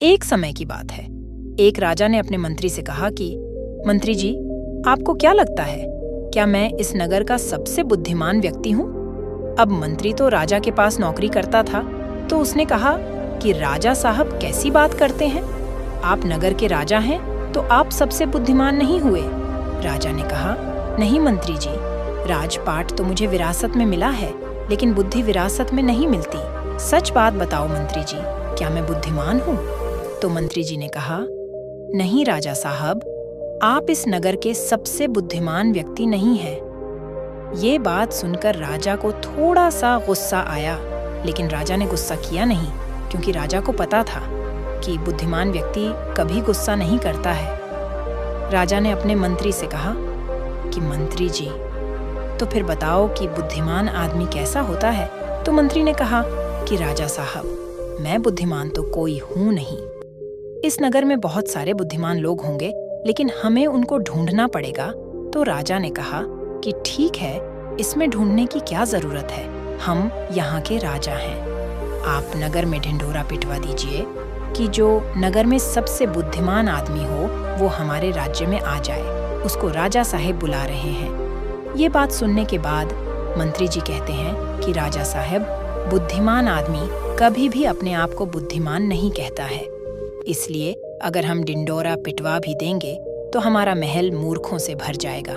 एक समय की बात है। एक राजा ने अपने मंत्री से कहा कि मंत्री जी, आपको क्या लगता है, क्या मैं इस नगर का सबसे बुद्धिमान व्यक्ति हूँ? अब मंत्री तो राजा के पास नौकरी करता था, तो उसने कहा कि राजा साहब कैसी बात करते हैं? आप नगर के राजा हैं, तो आप सबसे बुद्धिमान नहीं हुए। राजा ने कहा, नहीं मंत्री जी, राजपाट तो मुझे विरासत में मिला है, लेकिन बुद्धि विरासत में नहीं मिलती। सच बात बताओ मंत्री जी, क्या मैं बुद्धिमान हूँ? तो मंत्री जी ने कहा, नहीं राजा साहब, आप इस नगर के सबसे बुद्धिमान व्यक्ति नहीं हैं। ये बात सुनकर राजा को थोड़ा सा गुस्सा आया, लेकिन राजा ने गुस्सा किया नहीं, क्योंकि राजा को पता था कि बुद्धिमान व्यक्ति कभी गुस्सा नहीं करता है। राजा ने अपने मंत्री से कहा कि मंत्री जी, तो फिर बताओ कि बुद्धिमान आदमी कैसा होता है? तो मंत्री ने कहा कि राजा साहब, मैं बुद्धिमान तो कोई हूं नहीं। इस नगर में बहुत सारे बुद्धिमान लोग होंगे, लेकिन हमें उनको ढूंढना पड़ेगा। तो राजा ने कहा कि ठीक है, इसमें ढूंढने की क्या जरूरत है, हम यहाँ के राजा हैं। आप नगर में ढिंढोरा पिटवा दीजिए कि जो नगर में सबसे बुद्धिमान आदमी हो वो हमारे राज्य में आ जाए। उसको राजा साहेब बुला रहे हैं। ये बात सुनने के बाद मंत्री जी कहते हैं कि राजा साहब, बुद्धिमान आदमी कभी भी अपने आप को बुद्धिमान नहीं कहता है। इसलिए अगर हम डिंडोरा पिटवा भी देंगे तो हमारा महल मूर्खों से भर जाएगा,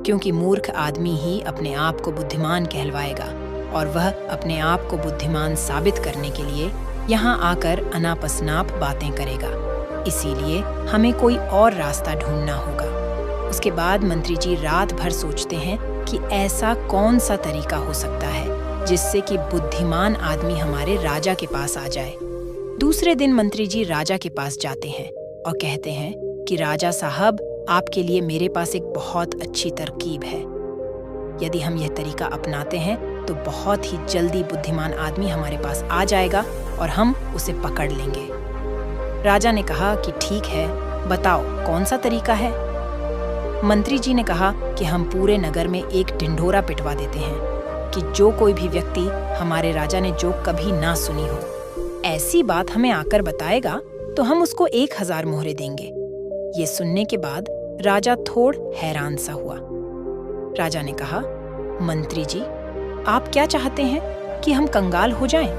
क्योंकि मूर्ख आदमी ही अपने आप को बुद्धिमान कहलवाएगा और वह अपने आप को बुद्धिमान साबित करने के लिए यहाँ आकर अनापशनाप बातें करेगा। इसीलिए हमें कोई और रास्ता ढूंढना होगा। उसके बाद मंत्री जी रात भर सोचते हैं कि ऐसा कौन सा तरीका हो सकता है जिससे कि बुद्धिमान आदमी हमारे राजा के पास आ जाए। दूसरे दिन मंत्री जी राजा के पास जाते हैं और कहते हैं कि राजा साहब, आपके लिए मेरे पास एक बहुत अच्छी तरकीब है। यदि हम यह तरीका अपनाते हैं तो बहुत ही जल्दी बुद्धिमान आदमी हमारे पास आ जाएगा और हम उसे पकड़ लेंगे। राजा ने कहा कि ठीक है, बताओ कौन सा तरीका है? मंत्री जी ने कहा कि हम पूरे नगर में एक ढिंढोरा पिटवा देते हैं कि जो कोई भी व्यक्ति हमारे राजा ने जो कभी ना सुनी हो, ऐसी बात हमें आकर बताएगा तो हम उसको 1000 मोहरे देंगे। ये सुनने के बाद राजा थोड़ हैरान सा हुआ। राजा ने कहा, मंत्री जी, आप क्या चाहते हैं कि हम कंगाल हो जाएं?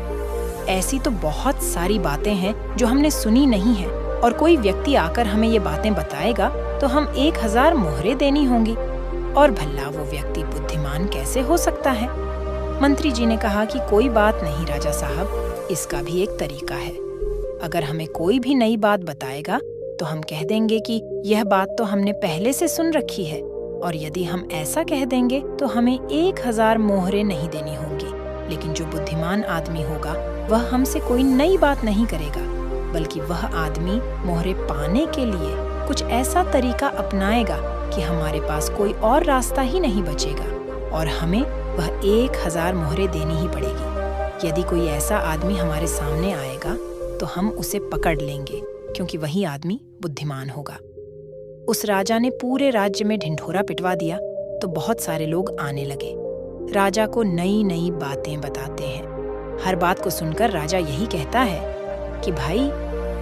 ऐसी तो बहुत सारी बातें हैं जो हमने सुनी नहीं है, और कोई व्यक्ति आकर हमें ये बातें बताएगा तो हम 1000 मोहरे देनी होंगी, और भला वो व्यक्ति बुद्धिमान कैसे हो सकता है? मंत्री जी ने कहा कि कोई बात नहीं राजा साहब, इसका भी एक तरीका है। अगर हमें कोई भी नई बात बताएगा तो हम कह देंगे कि यह बात तो हमने पहले से सुन रखी है, और यदि हम ऐसा कह देंगे तो हमें 1000 मोहरे नहीं देनी होंगी। लेकिन जो बुद्धिमान आदमी होगा वह हमसे कोई नई बात नहीं करेगा, बल्कि वह आदमी मोहरे पाने के लिए कुछ ऐसा तरीका अपनाएगा कि हमारे पास कोई और रास्ता ही नहीं बचेगा और हमें वह 1000 मोहरे देनी ही पड़ेगी। यदि कोई ऐसा आदमी हमारे सामने आएगा तो हम उसे पकड़ लेंगे, क्योंकि वही आदमी बुद्धिमान होगा। उस राजा ने पूरे राज्य में ढिंढोरा पिटवा दिया तो बहुत सारे लोग आने लगे। राजा को नई नई बातें बताते हैं। हर बात को सुनकर राजा यही कहता है कि भाई,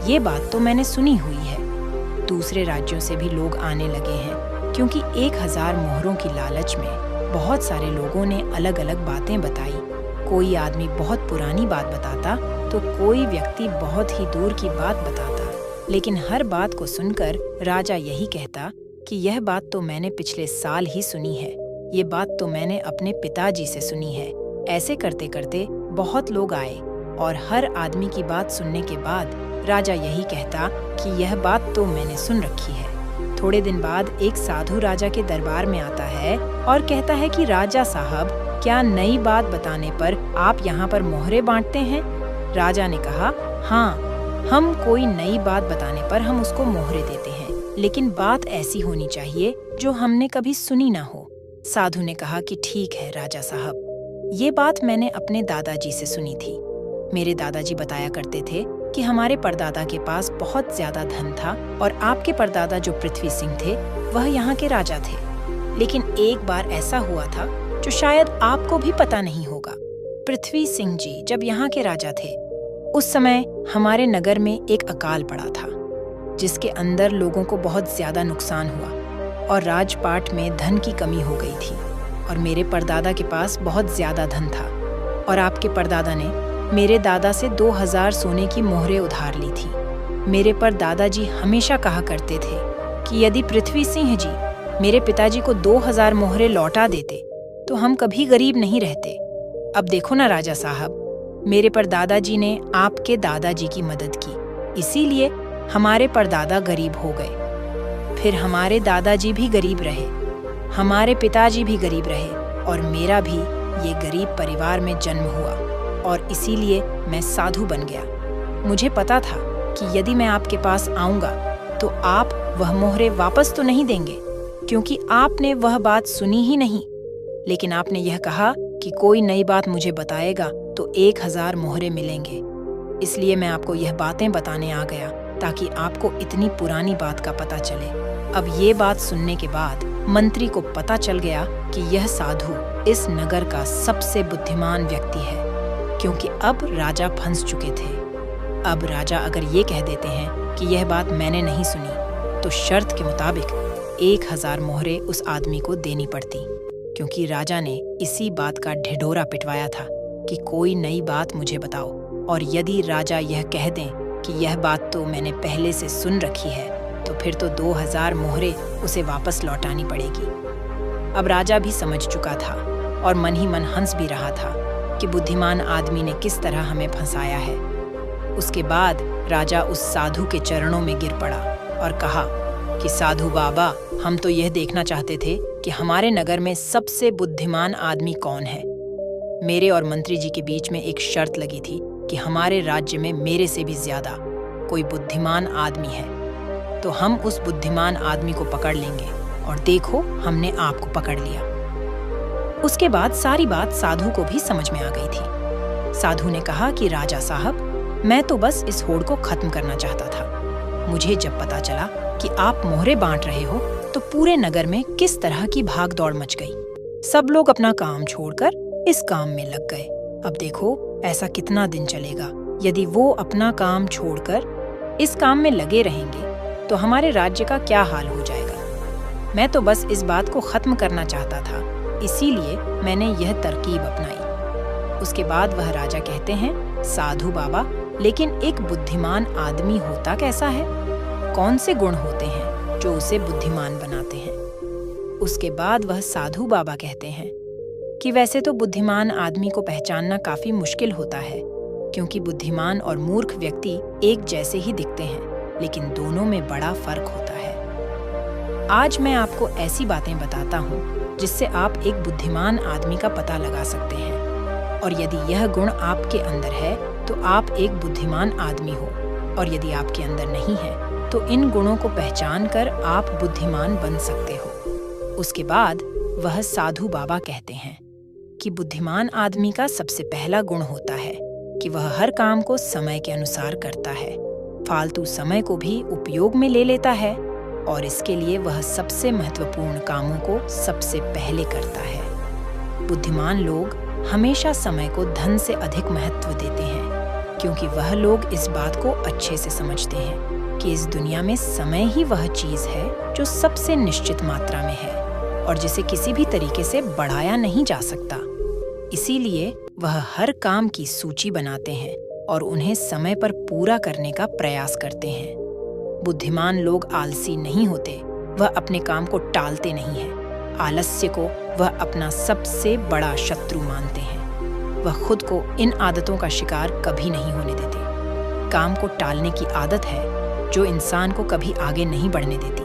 ये बात तो मैंने सुनी हुई है। दूसरे राज्यों से भी लोग आने लगे हैं, क्योंकि 1000 मोहरों की लालच में बहुत सारे लोगों ने अलग अलग बातें बताई। कोई आदमी बहुत पुरानी बात बताता तो कोई व्यक्ति बहुत ही दूर की बात बताता, लेकिन हर बात को सुनकर राजा यही कहता कि यह बात तो मैंने पिछले साल ही सुनी है, ये बात तो मैंने अपने पिताजी से सुनी है। ऐसे करते करते बहुत लोग आए, और हर आदमी की बात सुनने के बाद राजा यही कहता कि यह बात तो मैंने सुन रखी है। थोड़े दिन बाद एक साधु राजा के दरबार में आता है और कहता है कि राजा साहब, क्या नई बात बताने पर आप यहाँ पर मोहरे बांटते हैं? राजा ने कहा, हाँ, हम कोई नई बात बताने पर हम उसको मोहरे देते हैं, लेकिन बात ऐसी होनी चाहिए जो हमने कभी सुनी ना हो। साधु ने कहा कि ठीक है राजा साहब, ये बात मैंने अपने दादाजी से सुनी थी। मेरे दादाजी बताया करते थे कि हमारे परदादा के पास बहुत ज्यादा धन था, और आपके परदादा जो पृथ्वी सिंह थे वह यहाँ के राजा थे। लेकिन एक बार ऐसा हुआ था जो शायद आपको भी पता नहीं होगा। पृथ्वी सिंह जी जब यहाँ के राजा थे, उस समय हमारे नगर में एक अकाल पड़ा था, जिसके अंदर लोगों को बहुत ज्यादा नुकसान हुआ और राजपाट में धन की कमी हो गई थी। और मेरे परदादा के पास बहुत ज्यादा धन था और आपके परदादा ने मेरे दादा से 2000 सोने की मोहरें उधार ली थी। मेरे परदादा जी हमेशा कहा करते थे कि यदि पृथ्वी सिंह जी मेरे पिताजी को 2000 मोहरें लौटा देते तो हम कभी गरीब नहीं रहते। अब देखो ना राजा साहब, मेरे परदादाजी ने आपके दादाजी की मदद की, इसीलिए हमारे परदादा गरीब हो गए। फिर हमारे दादाजी भी गरीब रहे, हमारे पिताजी भी गरीब रहे और मेरा भी ये गरीब परिवार में जन्म हुआ और इसीलिए मैं साधु बन गया। मुझे पता था कि यदि मैं आपके पास आऊंगा तो आप वह मोहरें वापस तो नहीं देंगे, क्योंकि आपने वह बात सुनी ही नहीं। लेकिन आपने यह कहा कि कोई नई बात मुझे बताएगा तो 1000 मोहरें मिलेंगे। इसलिए मैं आपको यह बातें बताने आ गया ताकि आपको इतनी पुरानी बात का पता चले। अब ये बात सुनने के बाद मंत्री को पता चल गया कि यह साधु इस नगर का सबसे बुद्धिमान व्यक्ति है, क्योंकि अब राजा फंस चुके थे। अब राजा अगर ये कह देते हैं कि यह बात मैंने नहीं सुनी, तो शर्त के मुताबिक 1000 मोहरें उस आदमी को देनी पड़ती, क्योंकि राजा ने इसी बात का ढिढोरा पिटवाया था कि कोई नई बात मुझे बताओ। और यदि राजा यह कह दें कि यह बात तो मैंने पहले से सुन रखी है, तो फिर तो 2000 मोहरें उसे वापस लौटानी पड़ेगी। अब राजा भी समझ चुका था और मन ही मन हंस भी रहा था कि बुद्धिमान आदमी ने किस तरह हमें फंसाया है। उसके बाद राजा उस साधु के चरणों में गिर पड़ा और कहा कि साधु बाबा, हम तो यह देखना चाहते थे कि हमारे नगर में सबसे बुद्धिमान आदमी कौन है। मेरे और मंत्री जी के बीच में एक शर्त लगी थी कि हमारे राज्य में मेरे से भी ज्यादा कोई बुद्धिमान आदमी है, तो हम उस बुद्धिमान आदमी को पकड़ लेंगे। और देखो, हमने आपको पकड़ लिया। उसके बाद सारी बात साधु को भी समझ में आ गई थी। साधु ने कहा कि राजा साहब, मैं तो बस इस होड़ को खत्म करना चाहता था। मुझे जब पता चला कि आप मोहरें बांट रहे हो, तो पूरे नगर में किस तरह की भाग दौड़ मच गई। सब लोग अपना काम छोड़कर इस काम में लग गए। अब देखो, ऐसा कितना दिन चलेगा। यदि वो अपना काम छोड़कर इस काम में लगे रहेंगे तो हमारे राज्य का क्या हाल हो जाएगा। मैं तो बस इस बात को खत्म करना चाहता था, इसीलिए मैंने यह तरकीब अपनाई। उसके बाद वह राजा कहते हैं, साधु बाबा, लेकिन एक बुद्धिमान आदमी होता कैसा है? कौन से गुण होते हैं जो उसे बुद्धिमान बनाते हैं? उसके बाद वह साधु बाबा कहते हैं कि वैसे तो बुद्धिमान आदमी को पहचानना काफी मुश्किल होता है, क्योंकि बुद्धिमान और मूर्ख व्यक्ति एक जैसे ही दिखते हैं, लेकिन दोनों में बड़ा फर्क होता है। आज मैं आपको ऐसी बातें बताता हूँ जिससे आप एक बुद्धिमान आदमी का पता लगा सकते हैं। और यदि यह गुण आपके अंदर है तो आप एक बुद्धिमान आदमी हो, और यदि आपके अंदर नहीं है तो इन गुणों को पहचान कर आप बुद्धिमान बन सकते हो। उसके बाद वह साधु बाबा कहते हैं कि बुद्धिमान आदमी का सबसे पहला गुण होता है कि वह हर काम को समय के अनुसार करता है, फालतू समय को भी उपयोग में ले लेता है, और इसके लिए वह सबसे महत्वपूर्ण कामों को सबसे पहले करता है। बुद्धिमान लोग हमेशा समय को धन से अधिक महत्व देते हैं, क्योंकि वह लोग इस बात को अच्छे से समझते हैं कि इस दुनिया में समय ही वह चीज है जो सबसे निश्चित मात्रा में है और जिसे किसी भी तरीके से बढ़ाया नहीं जा सकता। इसीलिए वह हर काम की सूची बनाते हैं और उन्हें समय पर पूरा करने का प्रयास करते हैं। बुद्धिमान लोग आलसी नहीं होते, वह अपने काम को टालते नहीं हैं। आलस्य को वह अपना सबसे बड़ा शत्रु मानते हैं। वह खुद को इन आदतों का शिकार कभी नहीं होने देते। काम को टालने की आदत है जो इंसान को कभी आगे नहीं बढ़ने देती।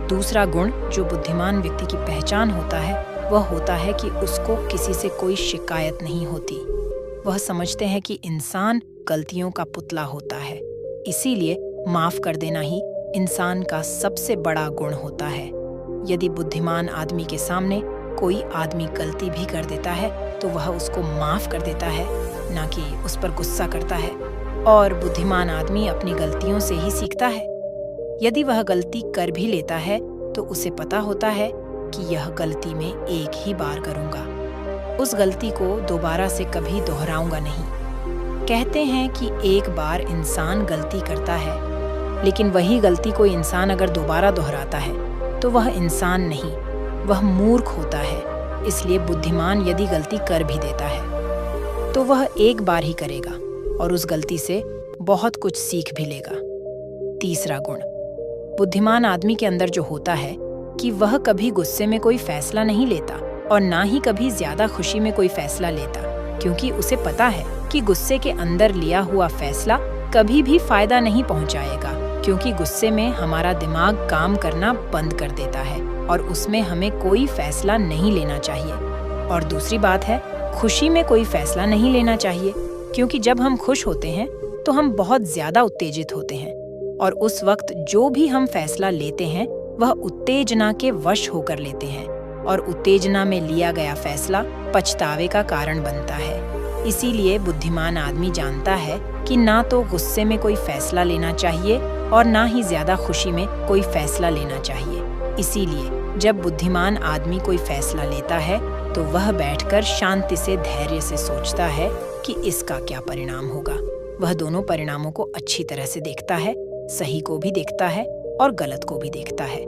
दूसरा गुण जो बुद्धिमान व्यक्ति की पहचान होता है, वह होता है कि उसको किसी से कोई शिकायत नहीं होती। वह समझते हैं कि इंसान गलतियों का पुतला होता है, इसीलिए माफ कर देना ही इंसान का सबसे बड़ा गुण होता है। यदि बुद्धिमान आदमी के सामने कोई आदमी गलती भी कर देता है तो वह उसको माफ कर देता है, ना कि उस पर गुस्सा करता है। और बुद्धिमान आदमी अपनी गलतियों से ही सीखता है। यदि वह गलती कर भी लेता है तो उसे पता होता है कि यह गलती मैं एक ही बार करूंगा, उस गलती को दोबारा से कभी दोहराऊंगा नहीं। कहते हैं कि एक बार इंसान गलती करता है, लेकिन वही गलती कोई इंसान अगर दोबारा दोहराता है तो वह इंसान नहीं, वह मूर्ख होता है। इसलिए बुद्धिमान यदि गलती कर भी देता है तो वह एक बार ही करेगा और उस गलती से बहुत कुछ सीख भी लेगा। तीसरा गुण, बुद्धिमान आदमी के अंदर जो होता है कि वह कभी गुस्से में कोई फैसला नहीं लेता और ना ही कभी ज्यादा खुशी में कोई फैसला लेता, क्योंकि उसे पता है कि गुस्से के अंदर लिया हुआ फैसला कभी भी फायदा नहीं पहुंचाएगा, क्योंकि गुस्से में हमारा दिमाग काम करना बंद कर देता है और उसमें हमें कोई फैसला नहीं लेना चाहिए। और दूसरी बात है, खुशी में कोई फैसला नहीं लेना चाहिए, क्योंकि जब हम खुश होते हैं तो हम बहुत ज्यादा उत्तेजित होते हैं और उस वक्त जो भी हम फैसला लेते हैं वह उत्तेजना के वश होकर लेते हैं और उत्तेजना में लिया गया फैसला पछतावे का कारण बनता है। इसीलिए बुद्धिमान आदमी जानता है कि ना तो गुस्से में कोई फैसला लेना चाहिए और ना ही ज्यादा खुशी में कोई फैसला लेना चाहिए। इसीलिए जब बुद्धिमान आदमी कोई फैसला लेता है तो वह बैठकर शांति से धैर्य से सोचता है कि इसका क्या परिणाम होगा। वह दोनों परिणामों को अच्छी तरह से देखता है, सही को भी देखता है और गलत को भी देखता है।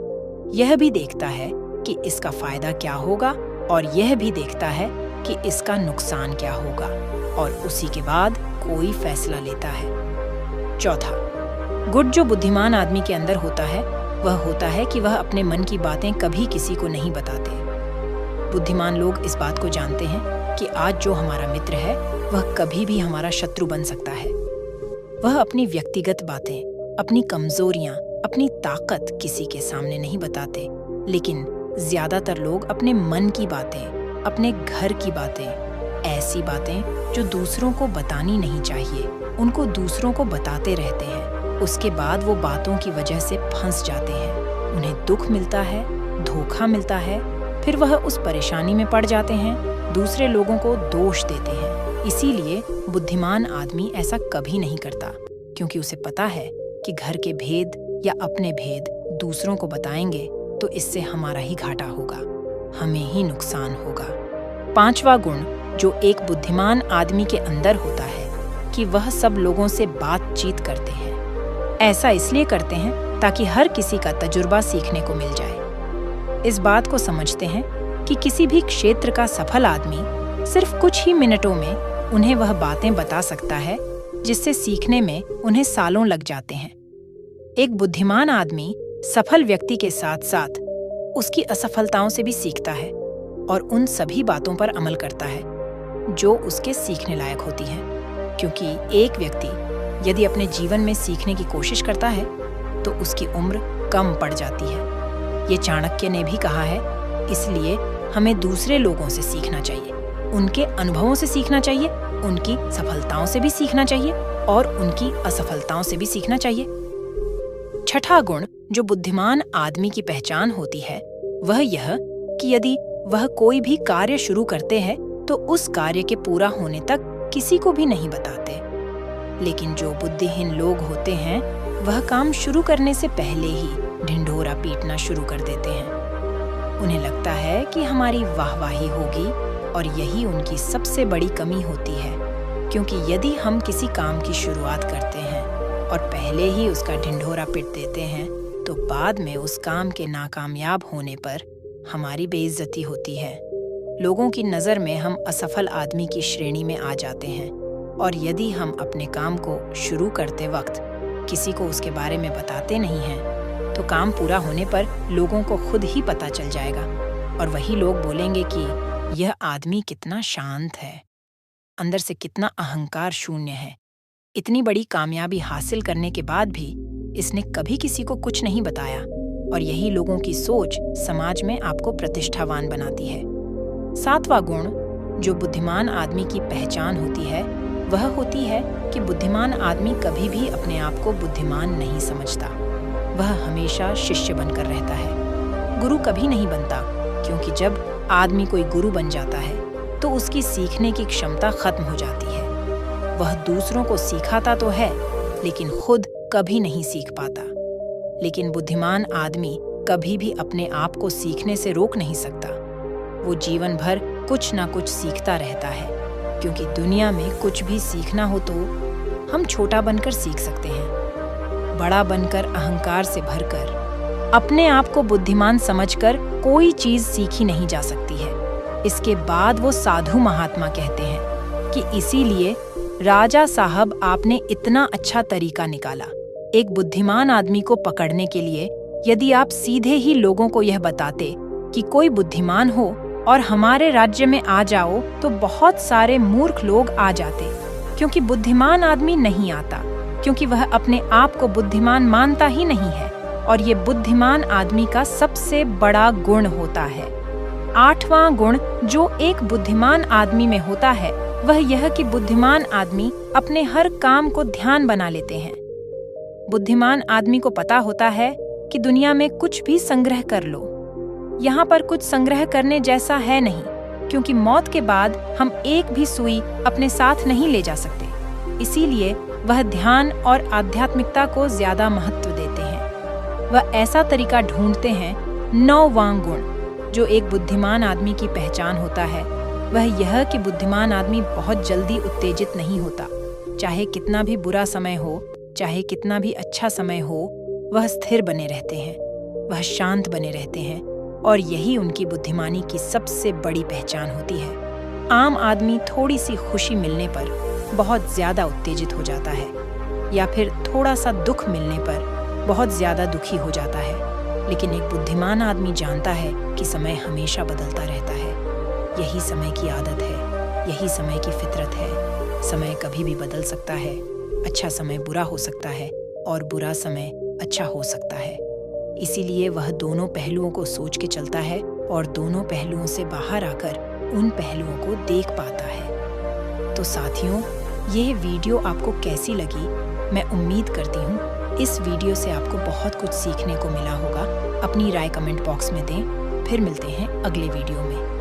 यह भी देखता है कि इसका फायदा क्या होगा और यह भी देखता है कि इसका नुकसान क्या होगा और उसी के बाद कोई फैसला लेता है। चौथा गुण जो बुद्धिमान आदमी के अंदर होता है वह होता है कि वह अपने मन की बातें कभी किसी को नहीं बताते। बुद्धिमान लोग इस बात को जानते हैं कि आज जो हमारा मित्र है वह कभी भी हमारा शत्रु बन सकता है। वह अपनी व्यक्तिगत बातें, अपनी कमजोरियां, अपनी ताकत किसी के सामने नहीं बताते, लेकिन ज्यादातर लोग अपने मन की बातें, अपने घर की बातें, ऐसी बातें जो दूसरों को बतानी नहीं चाहिए, उनको दूसरों को बताते रहते हैं। उसके बाद वो बातों की वजह से फंस जाते हैं, उन्हें दुख मिलता है, धोखा मिलता है, फिर वह उस परेशानी में पड़ जाते हैं, दूसरे लोगों को दोष देते हैं। इसीलिए बुद्धिमान आदमी ऐसा कभी नहीं करता, क्योंकि उसे पता है कि घर के भेद या अपने भेद दूसरों को बताएंगे तो इससे हमारा ही घाटा होगा, हमें ही नुकसान होगा। पांचवा गुण जो एक बुद्धिमान आदमी के अंदर होता है कि वह सब लोगों से बातचीत करते हैं। ऐसा इसलिए करते हैं ताकि हर किसी का तजुर्बा सीखने को मिल जाए। इस बात को समझते हैं कि किसी भी क्षेत्र का सफल आदमी सिर्फ कुछ ही मिनटों में उन्हें वह बातें बता सकता है जिससे सीखने में उन्हें सालों लग जाते हैं। एक बुद्धिमान आदमी सफल व्यक्ति के साथ साथ उसकी असफलताओं से भी सीखता है और उन सभी बातों पर अमल करता है जो उसके सीखने लायक होती हैं, क्योंकि एक व्यक्ति यदि अपने जीवन में सीखने की कोशिश करता है तो उसकी उम्र कम पड़ जाती है। ये चाणक्य ने भी कहा है। इसलिए हमें दूसरे लोगों से सीखना चाहिए, उनके अनुभवों से सीखना चाहिए, उनकी सफलताओं से भी सीखना चाहिए और उनकी असफलताओं से भी सीखना चाहिए। छठा गुण जो बुद्धिमान आदमी की पहचान होती है वह यह कि यदि वह कोई भी कार्य शुरू करते हैं तो उस कार्य के पूरा होने तक किसी को भी नहीं बताते। लेकिन जो बुद्धिहीन लोग होते हैं वह काम शुरू करने से पहले ही ढिंढोरा पीटना शुरू कर देते हैं। उन्हें लगता है कि हमारी वाहवाही होगी और यही उनकी सबसे बड़ी कमी होती है, क्योंकि यदि हम किसी काम की शुरुआत करते हैं और पहले ही उसका ढिंढोरा पीट देते हैं तो बाद में उस काम के नाकामयाब होने पर हमारी बेइज्जती होती है। लोगों की नज़र में हम असफल आदमी की श्रेणी में आ जाते हैं और यदि हम अपने काम को शुरू करते वक्त किसी को उसके बारे में बताते नहीं हैं तो काम पूरा होने पर लोगों को खुद ही पता चल जाएगा और वही लोग बोलेंगे कि यह आदमी कितना शांत है, अंदर से कितना अहंकार शून्य है। इतनी बड़ी कामयाबी हासिल करने के बाद भी इसने कभी किसी को कुछ नहीं बताया। और यही लोगों की सोच समाज में आपको प्रतिष्ठावान बनाती है। सातवां गुण जो बुद्धिमान आदमी की पहचान होती है वह होती है कि बुद्धिमान आदमी कभी भी अपने आप को बुद्धिमान नहीं समझता। वह हमेशा शिष्य बनकर रहता है, गुरु कभी नहीं बनता, क्योंकि जब आदमी कोई गुरु बन जाता है तो उसकी सीखने की क्षमता खत्म हो जाती है। वह दूसरों को सिखाता तो है लेकिन खुद कभी नहीं सीख पाता। लेकिन बुद्धिमान आदमी कभी भी अपने आप को सीखने से रोक नहीं सकता। वो जीवन भर कुछ ना कुछ सीखता रहता है। क्योंकि दुनिया में कुछ भी सीखना हो तो हम छोटा बनकर सीख सकते हैं। बड़ा बनकर अहंकार से भरकर अपने आप को बुद्धिमान समझकर कोई चीज सीखी नहीं जा सकती है। इसके बाद वो साधु महात्मा कहते हैं कि इसीलिए राजा साहब आपने इतना अच्छा तरीका निकाला। एक बुद्धिमान आदमी को पकड़ने के लिए यदि आप सीधे ही लोगों को यह बताते कि कोई बुद्धिमान हो और हमारे राज्य में आ जाओ तो बहुत सारे मूर्ख लोग आ जाते, क्योंकि बुद्धिमान आदमी नहीं आता, क्योंकि वह अपने आप को बुद्धिमान मानता ही नहीं है और ये बुद्धिमान आदमी का सबसे बड़ा गुण होता है। 8वां गुण जो एक बुद्धिमान आदमी में होता है वह यह कि बुद्धिमान आदमी अपने हर काम को ध्यान बना लेते हैं। बुद्धिमान आदमी को पता होता है कि दुनिया में कुछ भी संग्रह कर लो, यहाँ पर कुछ संग्रह करने जैसा है नहीं, क्योंकि मौत के बाद हम एक भी सुई अपने साथ नहीं ले जा सकते। इसीलिए वह ध्यान और आध्यात्मिकता को ज्यादा महत्व देते हैं। वह ऐसा तरीका ढूंढते हैं। 9वां गुण जो एक बुद्धिमान आदमी की पहचान होता है वह यह कि बुद्धिमान आदमी बहुत जल्दी उत्तेजित नहीं होता। चाहे कितना भी बुरा समय हो, चाहे कितना भी अच्छा समय हो, वह स्थिर बने रहते हैं, वह शांत बने रहते हैं और यही उनकी बुद्धिमानी की सबसे बड़ी पहचान होती है। आम आदमी थोड़ी सी खुशी मिलने पर बहुत ज्यादा उत्तेजित हो जाता है या फिर थोड़ा सा दुख मिलने पर बहुत ज्यादा दुखी हो जाता है, लेकिन एक बुद्धिमान आदमी जानता है कि समय हमेशा बदलता रहता है। यही समय की आदत है, यही समय की फितरत है। समय कभी भी बदल सकता है। अच्छा समय बुरा हो सकता है और बुरा समय अच्छा हो सकता है। इसीलिए वह दोनों पहलुओं को सोच के चलता है और दोनों पहलुओं से बाहर आकर उन पहलुओं को देख पाता है। तो साथियों, यह वीडियो आपको कैसी लगी? मैं उम्मीद करती हूँ इस वीडियो से आपको बहुत कुछ सीखने को मिला होगा। अपनी राय कमेंट बॉक्स में दें। फिर मिलते हैं अगले वीडियो में।